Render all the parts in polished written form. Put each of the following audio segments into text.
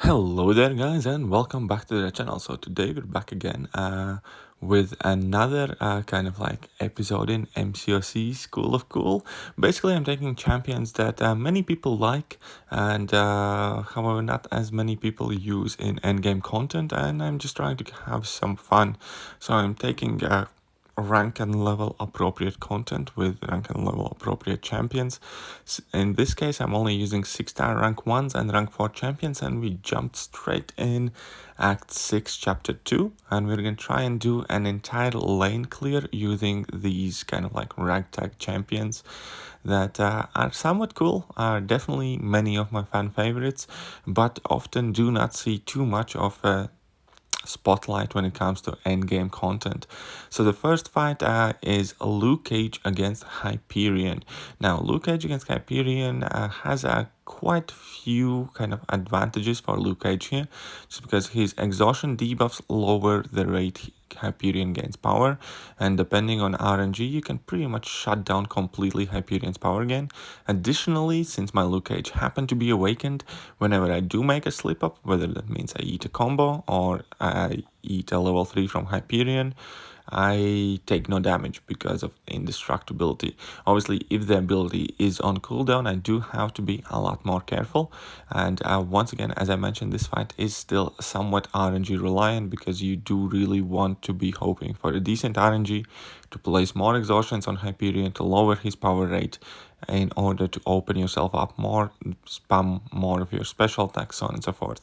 Hello there guys and welcome back to the channel. So today we're back again with another kind of like episode in MCOC School of Cool. Basically I'm taking champions that many people like and however not as many people use in endgame content, and I'm just trying to have some fun. So I'm taking rank and level appropriate content with rank and level appropriate champions. In this case I'm only using 6-star rank 1s and rank 4 champions, and we jumped straight in Act 6 Chapter 2, and we're gonna try and do an entire lane clear using these kind of like ragtag champions that are somewhat cool, are definitely many of my fan favorites, but often do not see too much of spotlight when it comes to endgame content. So the first fight is Luke Cage against Hyperion. Now Luke Cage against Hyperion has a quite few kind of advantages for Luke Cage here, just because his exhaustion debuffs lower the rate Hyperion gains power, and depending on RNG you can pretty much shut down completely Hyperion's power gain. Additionally, since my Luke Cage happened to be awakened, whenever I do make a slip up, whether that means I eat a combo or I eat a level 3 from Hyperion, I take no damage because of indestructibility. Obviously, if the ability is on cooldown, I do have to be a lot more careful. And once again, as I mentioned, this fight is still somewhat RNG reliant, because you do really want to be hoping for a decent RNG to place more exhaustions on Hyperion to lower his power rate in order to open yourself up more, spam more of your special attacks, so on and so forth.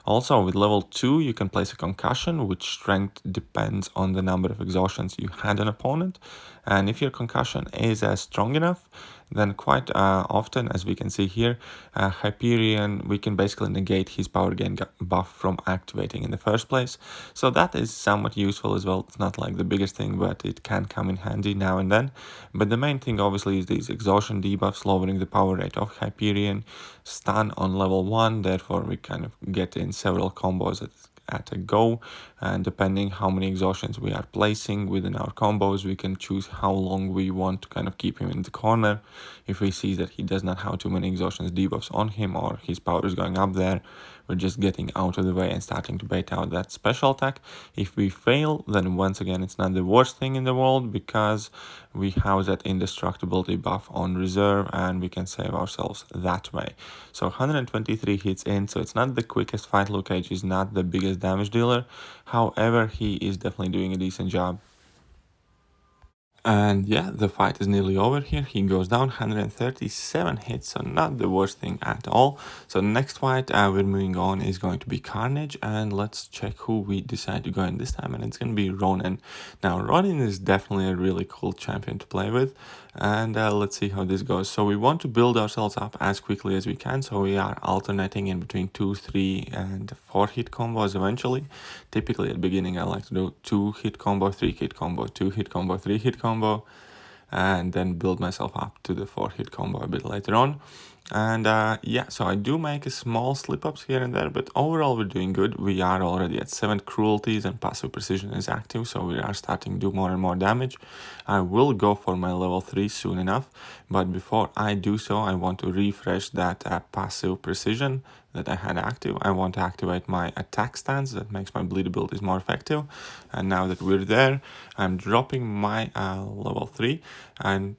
Also, with level 2, you can place a concussion, which strength depends on the number of exhaustions you had an opponent. And if your concussion is strong enough, then quite often, as we can see here, Hyperion, we can basically negate his power gain buff from activating in the first place. So that is somewhat useful as well. It's not like the biggest thing, but it can come in handy now and then. But the main thing obviously is these exhaustion debuffs lowering the power rate of Hyperion, stun on level 1, therefore we kind of get in several combos at a go, and depending how many exhaustions we are placing within our combos, we can choose how long we want to kind of keep him in the corner. If we see that he does not have too many exhaustions debuffs on him, or his power is going up there, we're just getting out of the way and starting to bait out that special attack. If we fail, then once again it's not the worst thing in the world, because we have that indestructibility buff on reserve and we can save ourselves that way. So 123 hits in, so it's not the quickest fight. Luke Cage is not the biggest damage dealer, however he is definitely doing a decent job. And yeah, the fight is nearly over here. He goes down, 137 hits, so not the worst thing at all. So the next fight we're moving on is going to be Carnage, and let's check who we decide to go in this time, and it's going to be Ronan. Now Ronan is definitely a really cool champion to play with, and let's see how this goes. So we want to build ourselves up as quickly as we can, so we are alternating in between 2, 3 and 4 hit combos eventually. Typically at the beginning I like to do 2 hit combo, 3 hit combo, 2 hit combo, 3 hit combo, and then build myself up to the 4 hit combo a bit later on. And yeah, so I do make a small slip-ups here and there, but overall we're doing good. We are already at 7 cruelties and passive precision is active, so we are starting to do more and more damage. I will go for my level 3 soon enough, but before I do so, I want to refresh that passive precision that I had active. I want to activate my attack stance that makes my bleed abilities more effective. And now that we're there, I'm dropping my level 3, and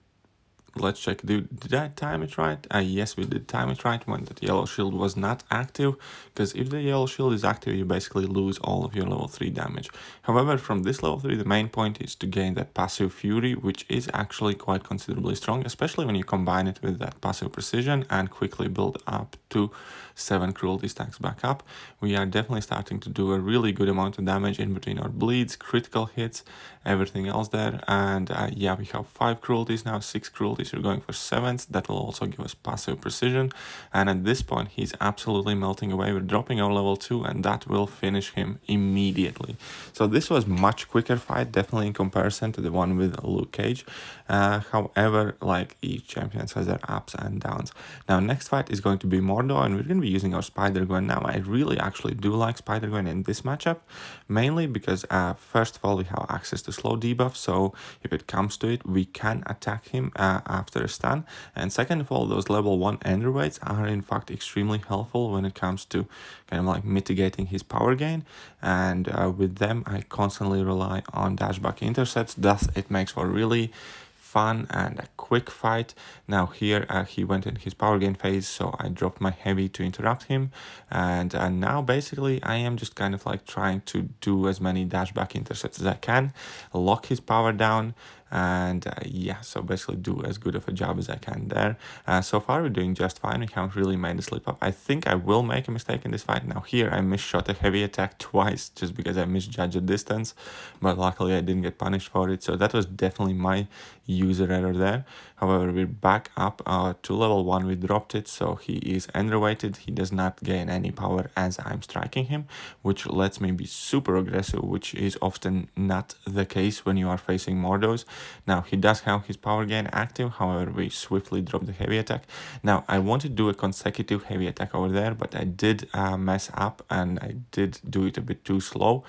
let's check. Did I time it right? Yes, we did time it right when that yellow shield was not active, because if the yellow shield is active, you basically lose all of your level 3 damage. However, from this level 3, the main point is to gain that passive fury, which is actually quite considerably strong, especially when you combine it with that passive precision and quickly build up to 7 cruelty stacks back up. We are definitely starting to do a really good amount of damage in between our bleeds, critical hits, everything else there. And yeah, we have 5 cruelties now, 6 cruelties. We're going for 7s. That will also give us passive precision. And at this point, he's absolutely melting away. We're dropping our level 2, and that will finish him immediately. So this was much quicker fight, definitely in comparison to the one with Luke Cage. However, like each champion has their ups and downs. Now, next fight is going to be Mordo, and we're going to be using our Spider-Gwen. Now, I really actually do like Spider-Gwen in this matchup, mainly because first of all, we have access to slow debuff, so if it comes to it, we can attack him after a stun. And second of all, those level 1 Enderweights are in fact extremely helpful when it comes to kind of like mitigating his power gain. And with them, I constantly rely on dashback intercepts, thus it makes for really fun and a quick fight. Now here he went in his power gain phase, so I dropped my heavy to interrupt him, and now basically I am just kind of like trying to do as many dashback intercepts as I can, lock his power down, and yeah, so basically do as good of a job as I can there. So far we're doing just fine. We haven't really made a slip up. I think I will make a mistake in this fight. Now here I misshot a heavy attack twice just because I misjudged the distance, but luckily I didn't get punished for it, so that was definitely my user error there. However, we're back up to level 1. We dropped it, so he is underweighted. He does not gain any power as I'm striking him, which lets me be super aggressive, which is often not the case when you are facing Mordos. Now he does have his power gain active, however we swiftly drop the heavy attack. Now I wanted to do a consecutive heavy attack over there, but I did mess up and I did do it a bit too slow,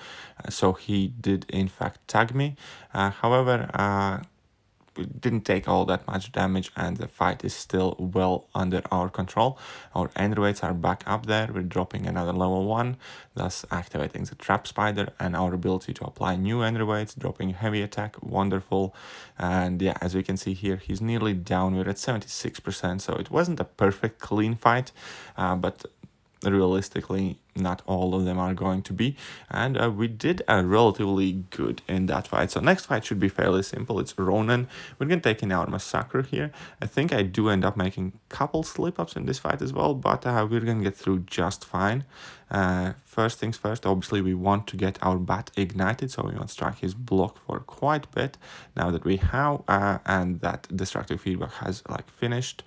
so he did in fact tag me. However, we didn't take all that much damage and the fight is still well under our control. Our end rates are back up there. We're dropping another level 1, thus activating the trap spider and our ability to apply new end weights, dropping heavy attack, wonderful. And yeah, as we can see here, he's nearly down. We're at 76%, so it wasn't a perfect clean fight, but realistically not all of them are going to be, and we did a relatively good in that fight. So next fight should be fairly simple. It's Ronan. We're gonna take in our Massacre here. I think I do end up making a couple slip-ups in this fight as well, but we're gonna get through just fine. First things first, obviously we want to get our bat ignited, so we want to strike his block for quite a bit. Now that we have and that destructive feedback has like finished,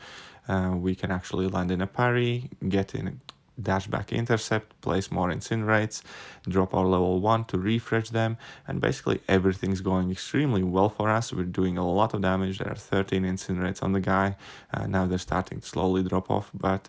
we can actually land in a parry, get in dashback intercept, place more incinerates, drop our level 1 to refresh them, and basically everything's going extremely well for us. We're doing a lot of damage. There are 13 incinerates on the guy. Now they're starting to slowly drop off, but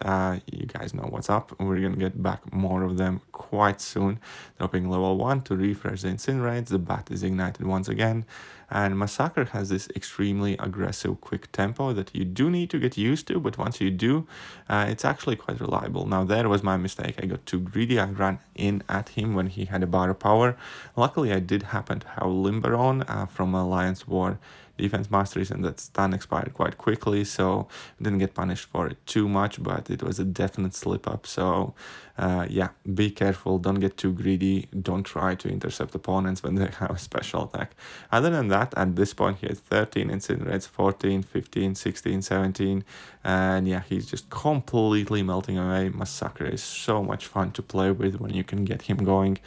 you guys know what's up. We're gonna get back more of them quite soon. Dropping level 1 to refresh the incinerates. The bat is ignited once again. And Massacre has this extremely aggressive quick tempo that you do need to get used to, but once you do, it's actually quite reliable. Now there was my mistake. I got too greedy. I ran in at him when he had a bar of power. Luckily, I did happen to have Limber on from Alliance War Defense Masteries, and that stun expired quite quickly, so didn't get punished for it too much, but it was a definite slip up. So yeah, be careful, don't get too greedy, don't try to intercept opponents when they have a special attack. Other than that, at this point he has 13 incinerates, 14, 15, 16, 17, and yeah, he's just completely melting away. Massacre is so much fun to play with when you can get him going.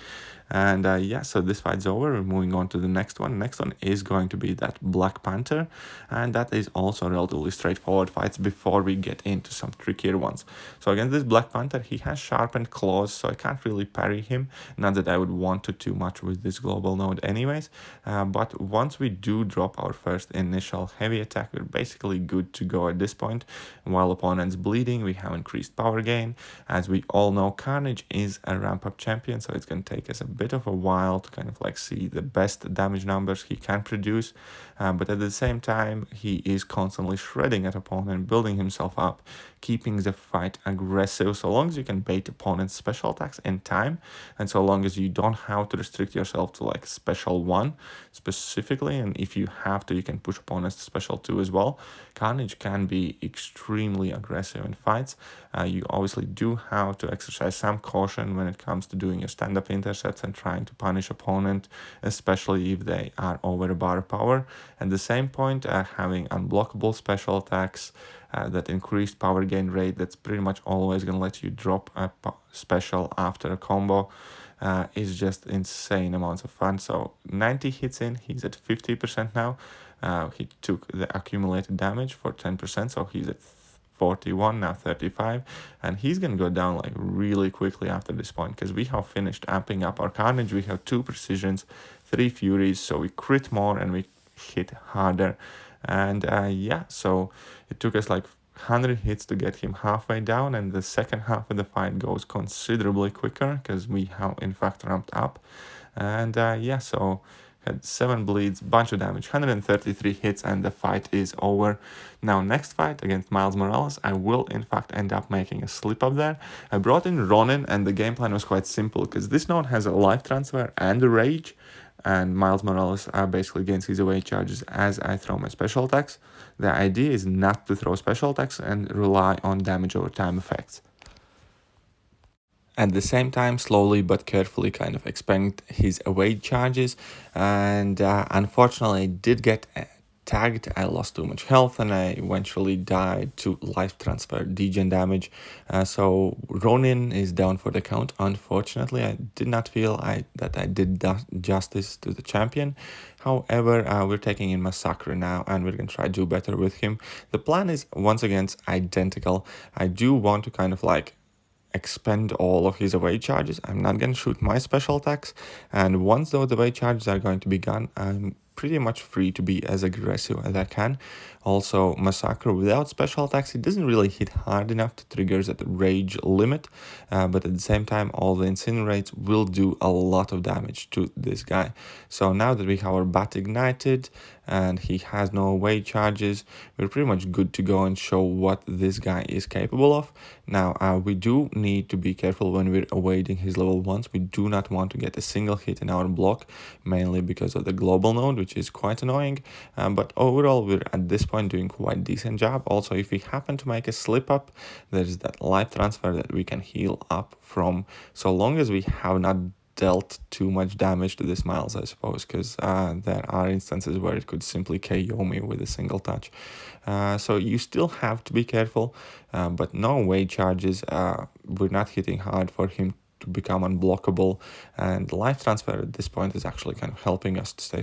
And yeah, so this fight's over. We're moving on to the next one. Next one is going to be that Black Panther, and that is also relatively straightforward fights before we get into some trickier ones. So against this Black Panther, he has sharpened claws, so I can't really parry him. Not that I would want to too much with this global node anyways, but once we do drop our first initial heavy attack, we're basically good to go at this point. While opponent's bleeding, we have increased power gain. As we all know, Carnage is a ramp-up champion, so it's going to take us a bit of a while to kind of like see the best damage numbers he can produce, but at the same time he is constantly shredding at opponent, building himself up, keeping the fight aggressive. So long as you can bait opponent's special attacks in time, and so long as you don't have to restrict yourself to like special 1 specifically, and if you have to, you can push opponents to special 2 as well. Carnage can be extremely aggressive in fights. You obviously do have to exercise some caution when it comes to doing your stand-up intercepts and trying to punish opponent, especially if they are over a bar of power. At the same point, having unblockable special attacks, that increased power gain rate, that's pretty much always going to let you drop a special after a combo, is just insane amounts of fun. So 90 hits in, he's at 50% now. He took the accumulated damage for 10%, so he's at 41, now 35, and he's gonna go down like really quickly after this point because we have finished amping up our Carnage. We have 2 precisions, 3 furies, so we crit more and we hit harder. And yeah, so it took us like 100 hits to get him halfway down, and the second half of the fight goes considerably quicker because we have in fact ramped up. And yeah, so had 7 bleeds, bunch of damage, 133 hits, and the fight is over. Now, next fight against Miles Morales, I will in fact end up making a slip up there. I brought in Ronan, and the game plan was quite simple because this node has a life transfer and a rage, and Miles Morales basically gains his away charges as I throw my special attacks. The idea is not to throw special attacks and rely on damage over time effects. At the same time, slowly but carefully kind of expand his away charges, and unfortunately I did get tagged. I lost too much health and I eventually died to life transfer degen damage. So Ronin is down for the count. Unfortunately, I did not feel that I did justice to the champion. However, we're taking in Massacre now and we're going to try to do better with him. The plan is once again identical. I do want to kind of like expend all of his away charges. I'm not going to shoot my special attacks, and once those away charges are going to be gone, I'm pretty much free to be as aggressive as I can. Also, Massacre without special attacks, it doesn't really hit hard enough to trigger that rage limit, but at the same time, all the incinerates will do a lot of damage to this guy. So now that we have our bat ignited and he has no away charges, we're pretty much good to go and show what this guy is capable of. Now, we do need to be careful when we're awaiting his level 1s. We do not want to get a single hit in our block, mainly because of the global node, which is quite annoying. But overall, we're at this point doing quite decent job. Also, if we happen to make a slip up, there's that life transfer that we can heal up from, so long as we have not dealt too much damage to this Miles, I suppose, because there are instances where it could simply KO me with a single touch. So you still have to be careful, but no away charges. We're not hitting hard for him to become unblockable, and life transfer at this point is actually kind of helping us to stay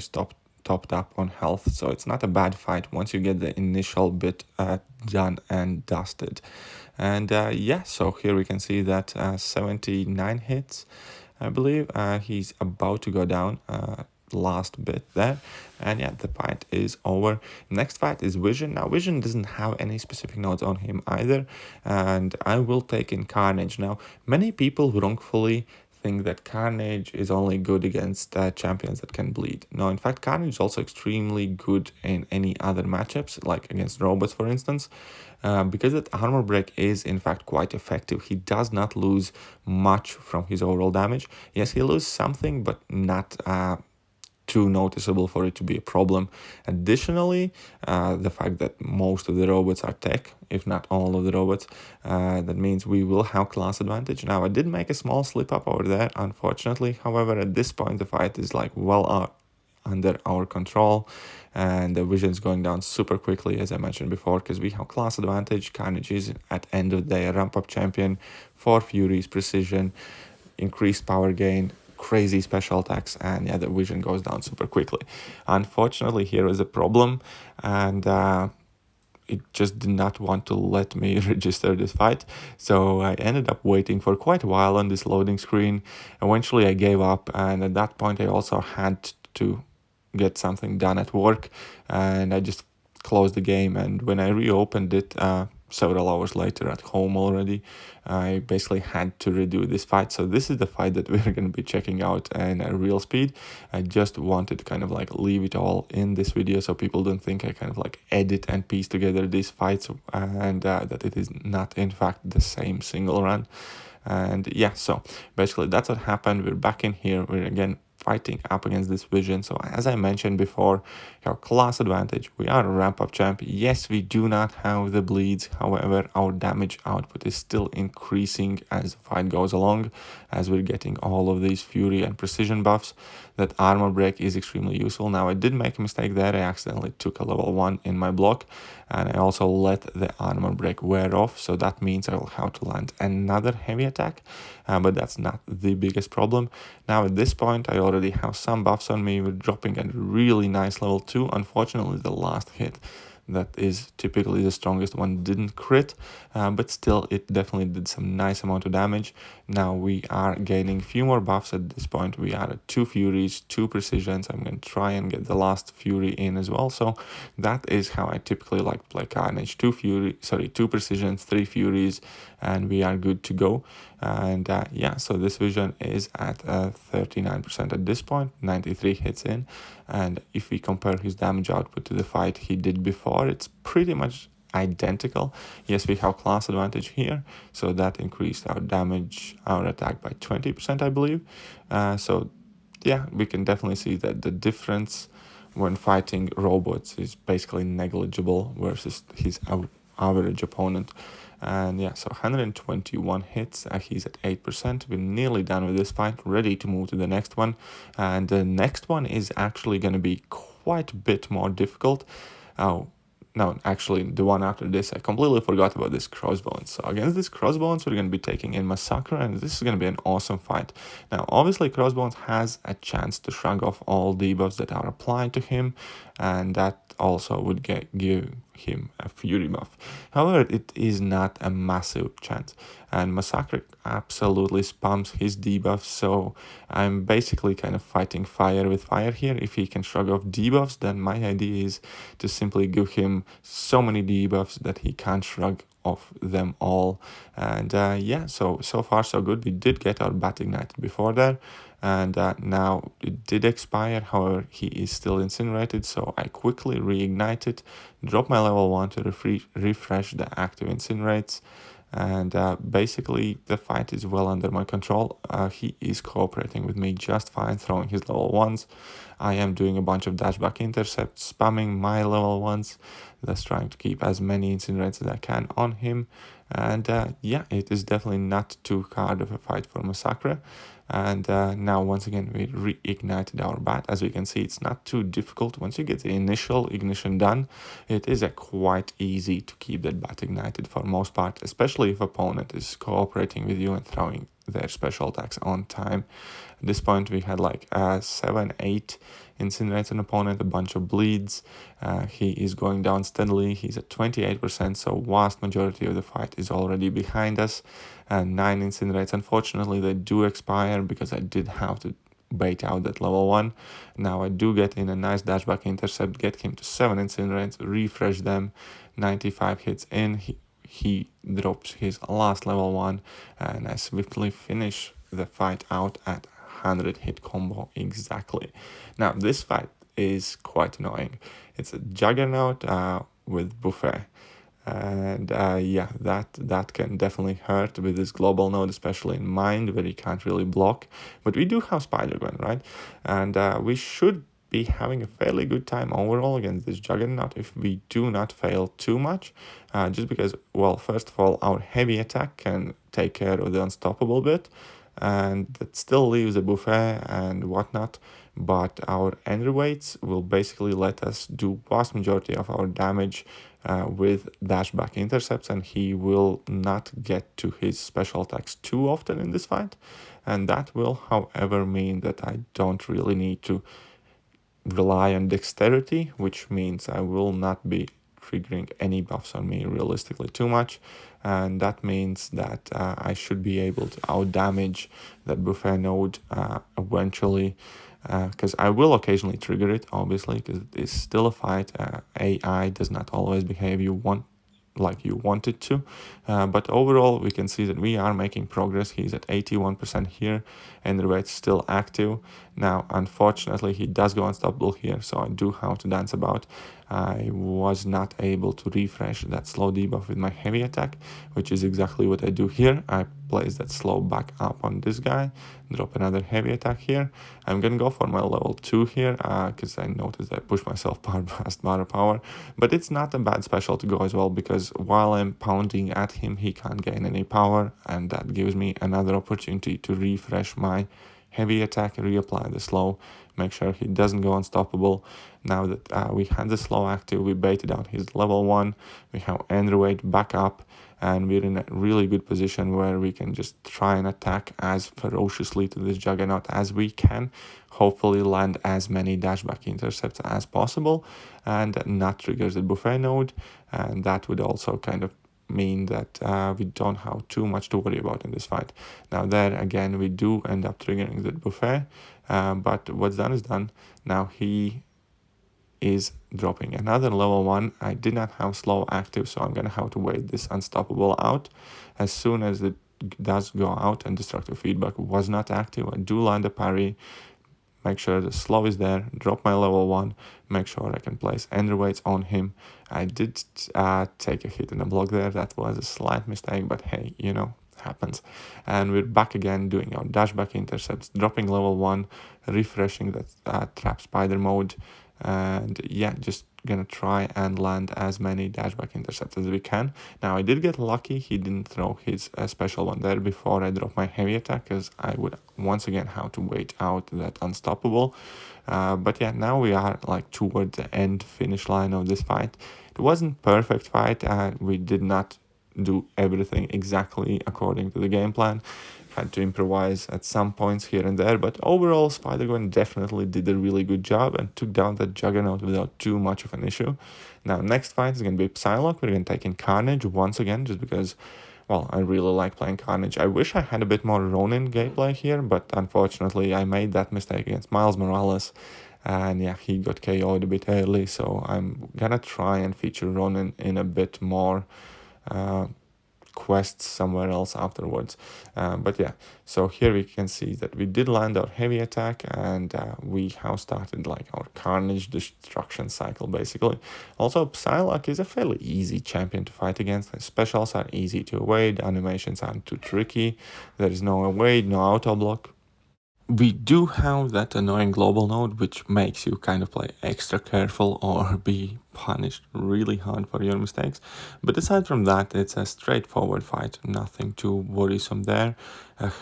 topped up on health, so it's not a bad fight once you get the initial bit done and dusted. And yeah, so here we can see that 79 hits, I believe. He's about to go down, last bit there, and yeah, the fight is over. Next fight is Vision. Now Vision doesn't have any specific nodes on him either, and I will take in Carnage. Now many people wrongfully think that Carnage is only good against champions that can bleed. No, in fact, Carnage is also extremely good in any other matchups, like against robots, for instance, because that armor break is in fact quite effective. He does not lose much from his overall damage. Yes, he loses something, but not too noticeable for it to be a problem. Additionally, the fact that most of the robots are tech, if not all of the robots, that means we will have class advantage. Now, I did make a small slip up over there, unfortunately. However, at this point, the fight is like well under our control, and the Vision is going down super quickly, as I mentioned before, because we have class advantage. Carnage is at end of the day a ramp up champion, 4 Furies, precision, increased power gain, crazy special attacks, and yeah, the Vision goes down super quickly. Unfortunately, here is a problem, and it just did not want to let me register this fight, so I ended up waiting for quite a while on this loading screen. Eventually I gave up, and at that point I also had to get something done at work, and I just closed the game. And when I reopened it several hours later at home already, I basically had to redo this fight. So this is the fight that we're going to be checking out in real speed. I just wanted to kind of like leave it all in this video so people don't think I kind of like edit and piece together these fights, and that it is not in fact the same single run. And yeah, so basically that's what happened. We're back in here. We're again fighting up against this Vision. So as I mentioned before, our class advantage, we are a ramp up champ. Yes, we do not have the bleeds. However, our damage output is still increasing as the fight goes along, as we're getting all of these fury and precision buffs. That armor break is extremely useful. Now I did make a mistake there. I accidentally took a level 1 in my block, and I also let the armor break wear off, so that means I will have to land another heavy attack, but that's not the biggest problem. Now at this point I already have some buffs on me. We're dropping a really nice level 2. Unfortunately, the last hit, that is typically the strongest one, didn't crit, but still it definitely did some nice amount of damage. Now we are gaining a few more buffs. At this point we are at 2 Furies, 2 Precisions. I'm going to try and get the last Fury in as well. So that is how I typically like play Carnage. 2 Precisions, 3 Furies, and we are good to go. And yeah, so this vision is at 39% at this point, 93 hits in. And if we compare his damage output to the fight he did before, it's pretty much identical. Yes, we have class advantage here, so that increased our damage, our attack by 20%, I believe. So yeah, we can definitely see that the difference when fighting robots is basically negligible versus his average opponent. And yeah, so 121 hits, he's at 8%. We're nearly done with this fight, ready to move to the next one. And the next one is actually going to be quite a bit more difficult. Oh, no, actually, the one after this, I completely forgot about this Crossbones. So against this Crossbones, we're going to be taking in Massacre, and this is going to be an awesome fight. Now, obviously, Crossbones has a chance to shrug off all debuffs that are applied to him, and that also would give him a Fury buff. However, it is not a massive chance, and Massacre absolutely spams his debuffs, so I'm basically kind of fighting fire with fire here. If he can shrug off debuffs, then my idea is to simply give him so many debuffs that he can't shrug off them all. And yeah, so far so good. We did get our Bat Ignited before that, and now it did expire. However, he is still incinerated, so I quickly reignite it, drop my level 1 to refresh the active incinerates, and basically the fight is well under my control. He is cooperating with me just fine, throwing his level 1s. I am doing a bunch of dashback intercepts, spamming my level 1s, thus trying to keep as many incinerates as I can on him. And yeah, it is definitely not too hard of a fight for Massacre. And now once again we reignited our bat. As we can see, it's not too difficult. Once you get the initial ignition done, it is quite easy to keep that bat ignited for most part, especially if opponent is cooperating with you and throwing their special attacks on time. At this point we had like 7-8 incinerates an opponent, a bunch of bleeds. He is going down steadily. He's at 28%, so vast majority of the fight is already behind us. 9 incinerates, unfortunately they do expire because I did have to bait out that level 1. Now I do get in a nice dashback intercept, get him to 7 incinerates, refresh them, 95 hits in. He drops his last level 1, and I swiftly finish the fight out at 100 hit combo exactly. Now this fight is quite annoying. It's a Juggernaut with Buffet. And yeah, that can definitely hurt with this global node, especially in Mind, where you can't really block. But we do have Spider-Gwen, right? And we should be having a fairly good time overall against this Juggernaut if we do not fail too much. Just because, well, first of all, our heavy attack can take care of the unstoppable bit, and that still leaves a buffet and whatnot, but our underweights will basically let us do vast majority of our damage with dashback intercepts, and he will not get to his special attacks too often in this fight, and that will, however, mean that I don't really need to rely on dexterity, which means I will not be triggering any buffs on me realistically too much, and that means that I should be able to outdamage that buffet node eventually, because I will occasionally trigger it, obviously, because it is still a fight. AI does not always behave like you want it to, but overall we can see that we are making progress. He's at 81% here, and the rate's still active. Now unfortunately he does go unstoppable here, so I do have to dance about. I was not able to refresh that slow debuff with my heavy attack, which is exactly what I do here. I place that slow back up on this guy, drop another heavy attack here. I'm gonna go for my level 2 here because I noticed I pushed myself past bar power, but it's not a bad special to go as well, because while I'm pounding at him he can't gain any power, and that gives me another opportunity to refresh my heavy attack, reapply the slow, make sure he doesn't go unstoppable. Now that we had the slow active, we baited out his level 1, we have underweight back up, and we're in a really good position where we can just try and attack as ferociously to this Juggernaut as we can, hopefully land as many dashback intercepts as possible, and not trigger the buffet node, and that would also kind of mean that we don't have too much to worry about in this fight. Now there again we do end up triggering the buffet, but what's done is done. Now he is dropping another level 1. I did not have slow active, so I'm gonna have to wait this unstoppable out. As soon as the does go out and destructive feedback was not active. I do land a parry, make sure the slow is there, drop my level 1, make sure I can place underweights on him. I did take a hit in the block there. That was a slight mistake, but hey, you know, happens. And we're back again doing our dashback intercepts, dropping level 1, refreshing that trap spider mode, and yeah, just gonna try and land as many dashback intercepts as we can. Now I did get lucky, he didn't throw his special one there before I dropped my heavy attack, because I would once again have to wait out that unstoppable. But yeah, now we are like towards the end finish line of this fight. It wasn't perfect fight, we did not do everything exactly according to the game plan. Had to improvise at some points here and there, but overall Spider-Gwen definitely did a really good job and took down that Juggernaut without too much of an issue. Now next fight is going to be Psylocke. We're going to take in Carnage once again, just because, well, I really like playing Carnage. I wish I had a bit more Ronan gameplay here, but unfortunately I made that mistake against Miles Morales, and yeah, he got KO'd a bit early, so I'm gonna try and feature Ronan in a bit more quests somewhere else afterwards. But yeah, so here we can see that we did land our heavy attack, and we have started like our Carnage destruction cycle basically. Also, Psylocke is a fairly easy champion to fight against. The specials are easy to evade, animations aren't too tricky, there is no evade, no auto block. We do have that annoying global node, which makes you kind of play extra careful or be punished really hard for your mistakes. But aside from that, it's a straightforward fight, nothing too worrisome there.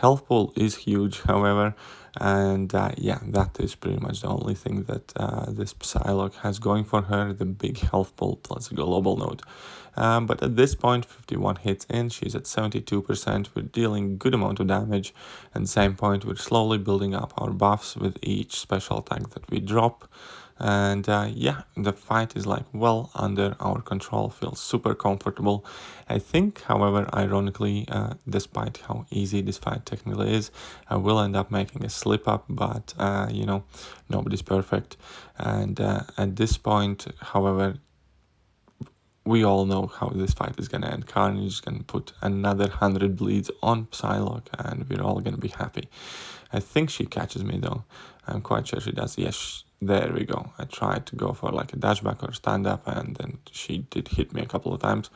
Health pool is huge, however, and yeah, that is pretty much the only thing that this Psylocke has going for her, the big health pool plus global node. But at this point, 51 hits in, she's at 72%, we're dealing good amount of damage, and same point, we're slowly building up our buffs with each special attack that we drop. And yeah, the fight is like well under our control, feels super comfortable. I think, however, ironically, despite how easy this fight technically is, I will end up making a slip up, but you know, nobody's perfect. And at this point, however, we all know how this fight is gonna end. Carnage is gonna put another 100 bleeds on Psylocke, and we're all gonna be happy. I think she catches me though. I'm quite sure she does. Yes, there we go. I tried to go for like a dashback or stand up, and then she did hit me a couple of times.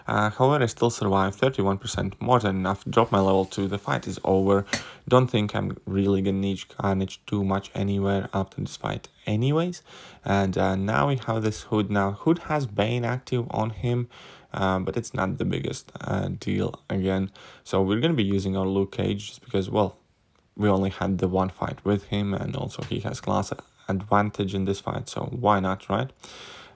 However, I still survived, 31%, more than enough. Drop my level 2, the fight is over. Don't think I'm really gonna need Carnage too much anywhere after this fight anyways. And now we have this Hood. Now, Hood has Bane active on him, but it's not the biggest deal again. So we're gonna be using our Luke Cage just because, well, we only had the one fight with him, and also he has class advantage in this fight, so why not, right?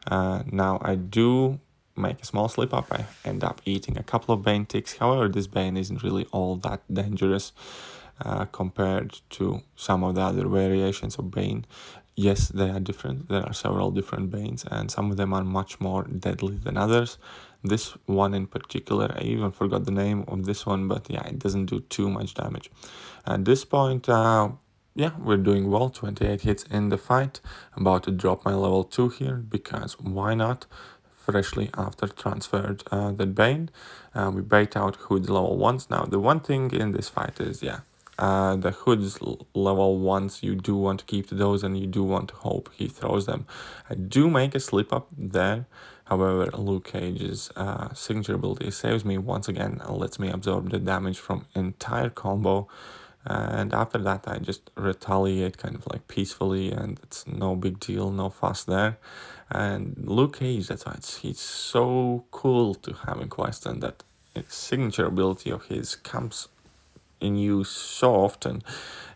Now I do make a small slip up. I end up eating a couple of Bane ticks. However, this Bane isn't really all that dangerous compared to some of the other variations of Bane. Yes, they are different. There are several different Banes, and some of them are much more deadly than others. This one in particular, I even forgot the name of this one, but yeah, it doesn't do too much damage. At this point, yeah, we're doing well, 28 hits in the fight. I'm about to drop my level 2 here, because why not? Freshly after transferred the Bane. We bait out Hood's level 1s. Now, the one thing in this fight is, yeah, the Hood's level 1s, you do want to keep those, and you do want to hope he throws them. I do make a slip up there. However, Luke Cage's signature ability saves me once again and lets me absorb the damage from entire combo. And after that, I just retaliate kind of like peacefully, and it's no big deal, no fuss there. And Luke Cage, that's why he's so cool to have in quest, and that signature ability of his comes in use so often.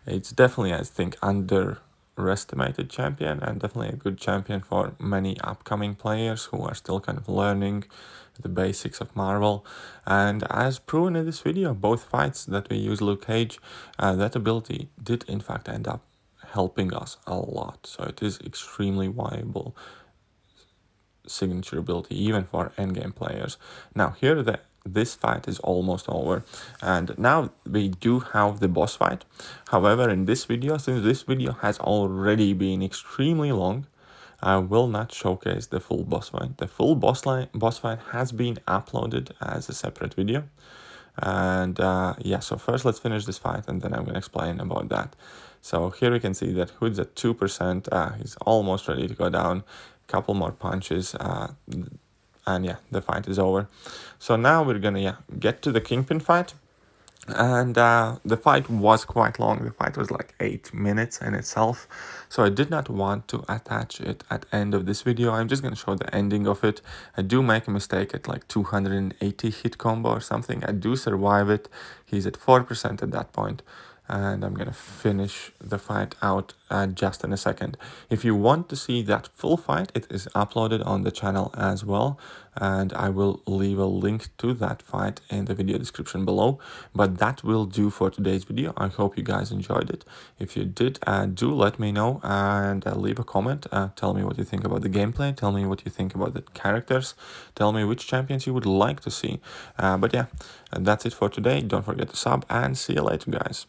It's definitely, I think, underestimated champion, and definitely a good champion for many upcoming players who are still kind of learning the basics of Marvel. And as proven in this video, both fights that we use Luke Cage, that ability did in fact end up helping us a lot. So it is extremely viable signature ability even for endgame players. Now here this fight is almost over, and now we do have the boss fight. However, in this video, since this video has already been extremely long, I will not showcase the full boss fight. The full boss fight has been uploaded as a separate video. And yeah, so first let's finish this fight and then I'm gonna explain about that. So here we can see that Hood's at 2%. He's almost ready to go down. Couple more punches, and yeah, the fight is over. So now we're gonna get to the Kingpin fight. And the fight was quite long. The fight was like 8 minutes in itself, so I did not want to attach it at end of this video. I'm just gonna show the ending of it. I do make a mistake at like 280 hit combo or something. I do survive it. He's at 4% at that point, and I'm gonna finish the fight out just in a second. If you want to see that full fight, it is uploaded on the channel as well, and I will leave a link to that fight in the video description below. But that will do for today's video. I hope you guys enjoyed it. If you did, do let me know and leave a comment. Tell me what you think about the gameplay. Tell me what you think about the characters. Tell me which champions you would like to see. But yeah, that's it for today. Don't forget to sub, and see you later, guys.